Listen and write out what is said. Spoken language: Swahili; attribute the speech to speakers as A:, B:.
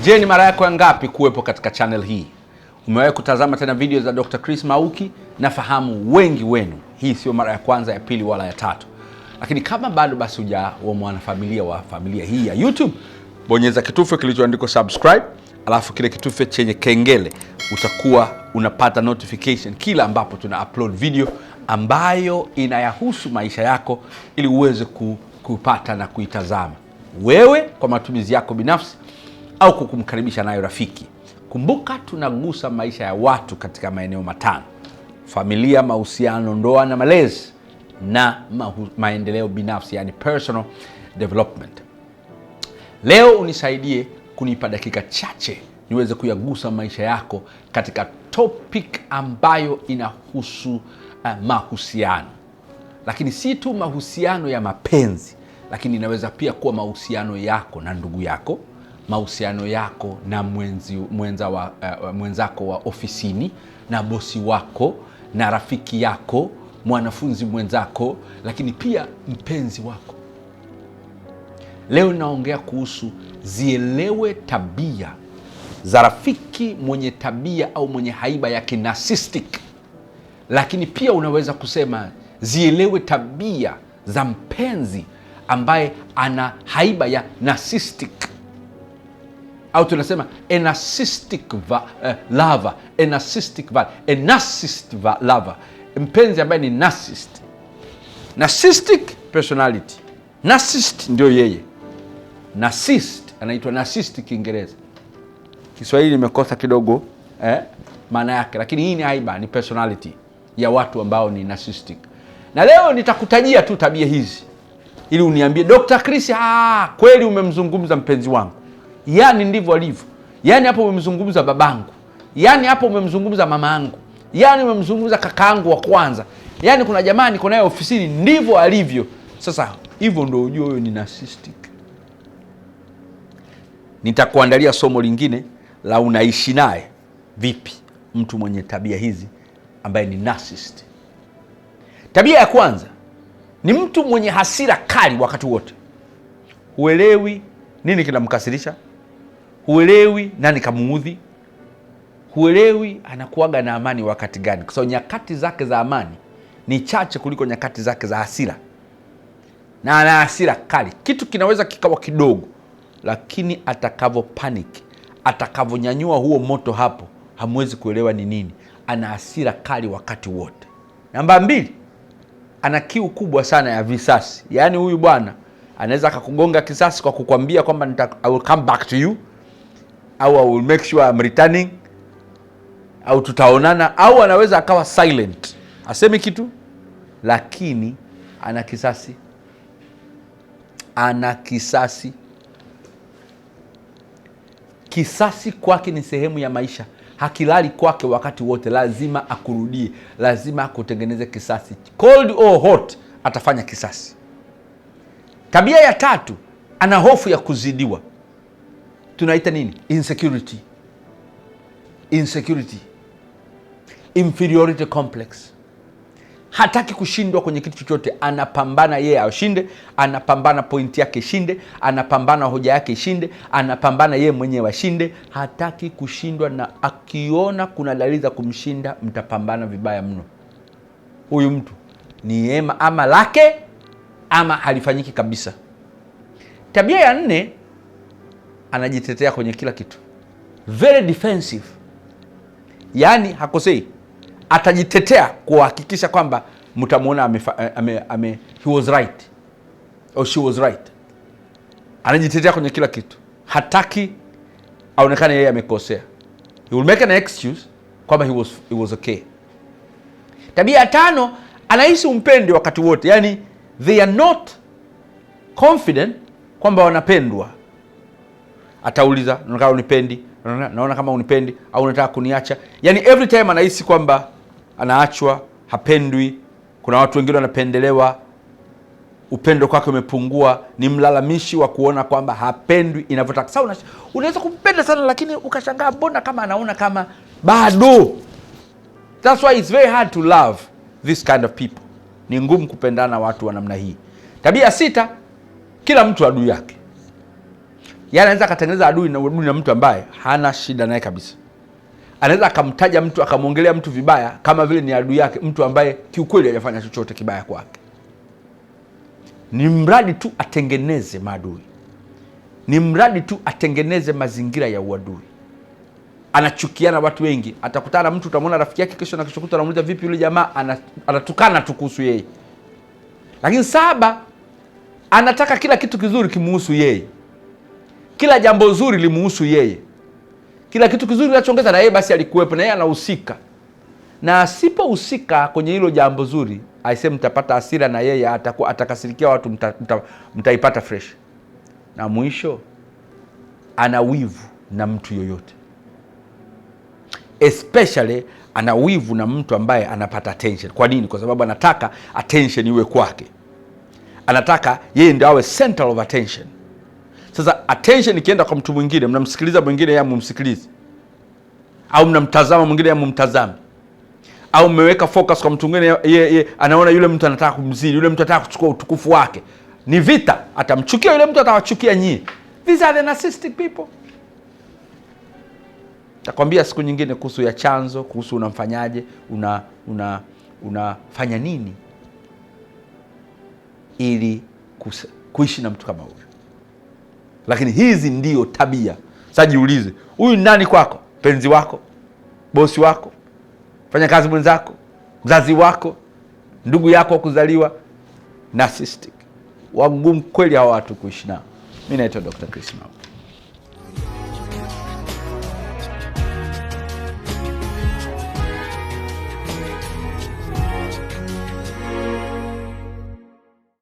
A: Je, ni mara yako ya ngapi kuwepo katika channel hii? Umewahi kutazama tena video za Dr. Chris Mauki? Nafahamu wengi wenu hii sio mara ya kwanza, ya pili wala ya tatu. Lakini kama bado basi hujawa mwanafamilia wa familia hii ya YouTube, bonyeza kitufe kilichoandikwa subscribe, alafu kile kitufe chenye kengele, utakuwa unapata notification kila ambapo tuna upload video ambayo inayahusu maisha yako, ili uweze kupata na kuitazama wewe kwa matumizi yako binafsi au kukumkaribisha nayo rafiki. Kumbuka, tunagusa maisha ya watu katika maeneo matano: familia, mahusiano, ndoa na malezi, na maendeleo binafsi, yani personal development. Leo unisaidie kunipa dakika chache niweze kuyagusa maisha yako katika topic ambayo inahusu mahusiano. Lakini si tu mahusiano ya mapenzi, lakini inaweza pia kuwa mahusiano yako na ndugu yako, mahusiano yako na mwenzako wa ofisini, na bosi wako, na rafiki yako, mwanafunzi mwenzako, lakini pia mpenzi wako. Leo naongea kuhusu zielewe tabia za rafiki mwenye tabia au mwenye haiba ya narcissistic. Lakini pia unaweza kusema zielewe tabia za mpenzi ambaye ana haiba ya narcissistic, au tunasema a narcissistic lover, a narcissistic lover, mpenzi ambaye ni narcissist. Narcissistic personality, narcissist ndio yeye. Narcissist anaitwa narcissist Kiingereza. Kiswahili nimekosa kidogo maana yake, lakini hii ni haiba, ni personality ya watu ambao ni narcissistic. Na leo nitakutajia tu tabia hizi ili uniambie, Dr. Chris, kweli umemzungumza mpenzi wangu. Yani ndivyo alivyo. Yani hapo umemzungumza babangu. Yani hapo umemzungumza mamangu. Yani umemzungumza kakaangu wa kwanza. Yani kuna jamaa niko naye ofisini, ndivyo alivyo. Sasa hivyo ndio ujue huyo ni narcissistic. Nitakuandalia somo lingine la unaishi naye vipi mtu mwenye tabia hizi ambaye ni narcissist. Tabia ya kwanza ni mtu mwenye hasira kali wakati wote. Huelewi nini kinamkasirisha, huelewi nani kamuudhi, huelewi anakuaga na amani wakati gani, kwa sababu nyakati zake za amani ni chache kuliko nyakati zake za hasira. Na ana hasira kali. Kitu kinaweza kikawa kidogo, lakini atakavo panic, atakavonyanyua huo moto, hapo hamwezi kuelewa ni nini. Ana hasira kali wakati wote. Namba 2, ana kiu kubwa sana ya visasi. Yaani huyu bwana anaweza akakugonga kisasi kwa kukwambia kwamba I will come back to you, au I will make sure I'm returning, au tutaonana, au anaweza akawa silent, asemi kitu, lakini ana kisasi. Ana kisasi. Kisasi kwake ni sehemu ya maisha. Hakilali kwake wakati wote, lazima akurudie, lazima akutengeneze kisasi. Cold or hot, atafanya kisasi. Tabia ya 3, ana hofu ya kuzidiwa. Tunaita nini? Insecurity. Inferiority complex. Hataki kushindwa kwenye kitu chochote, anapambana yeye ashinde, anapambana pointi yake ishinde, anapambana hoja yake ishinde, anapambana yeye mwenyewe ashinde. Hataki kushindwa, na akiona kuna dalili za kumshinda, mtapambana vibaya mno. Huyu mtu ni ama lake ama halifanyiki kabisa. Tabia ya 4, anajitetea kwenye kila kitu. Very defensive. Yaani hakosei, atajitetea kuhakikisha kwamba mtamuona he was right or she was right. Anajitetea kwenye kila kitu. Hataki aonekane yeye amekosea. He will make an excuse kwamba he was okay. Tabia ya 5, anahisi umpende wakati wote. Yaani they are not confident kwamba wanapendwa. Atauliza, unaona unipendi? Naona kama unipendi au unataka kuniacha? Yaani every time anahisi kwamba anaachwa, hapendwi. Kuna watu wengine wanapendelewa, upendo kwake umepungua. Ni mlalamishi wa kuona kwamba hapendwi inavyotaka. Sasa unaweza kumpenda sana, lakini ukashangaa mbona kama anaona kama bado. That's why it's very hard to love this kind of people. Ni ngumu kupendana watu wa namna hii. Tabia 6, kila mtu adui yake. Yeye anaweza akatengeneza adui na mtu ambaye hana shida naye kabisa. Anaweza akamtaja mtu, akamwongelea mtu vibaya kama vile ni adui yake, mtu ambaye kiukweli hajafanya chochote kibaya kwake. Ni mradi tu atengeneze maadui, ni mradi tu atengeneze mazingira ya uadui. Anachukiana watu wengi. Atakutana na mtu, utamwona rafiki yake, kesho na kesho kutwa anamuuliza vipi yule jamaa, anatukana tu kuhusu yeye. Lakini 7, anataka kila kitu kizuri kimuhusu yeye, kila jambo zuri limuhusu yeye, kila kitu kizuri kinachoongeza na yeye basi alikuwepo na yeye anahusika. Na asipohusika kwenye hilo jambo zuri, aisee, mtapata hasira na yeye atakasirikia watu, mtaipata fresh. Na mwisho ana wivu na mtu yoyote, especially ana wivu na mtu ambaye anapata attention. Kwa nini? Kwa sababu anataka attention iwe kwake, anataka yeye ndio awe center of attention. Sasa attention ikienda kwa mtu mwingine, mnamsikiliza mwingine yeye mumsikilize, au mnamtazama mwingine yeye mumtazame, au mmeweka focus kwa mtu mwingine yeye anaona yule mtu anataka kumzidi, yule mtu anataka kuchukua utukufu wake. Ni vita, atamchukia yule mtu, atawachukia nyinyi. These are the narcissistic people. Takwambia siku nyingine kuhusu ya chanzo, kuhusu unamfanyaje, unafanya nini ili kuishi na mtu kama huyo. Lakini hizi ndio tabia. Sasa jiulize, huyu nani kwako? Penzi wako, bosi wako, fanya kazi mwenzako, mzazi wako, ndugu yako wa kuzaliwa? Narcissistic. Wagumu kweli hawa watu kuishi nao. Mimi naitwa Dr. Chris Mauki.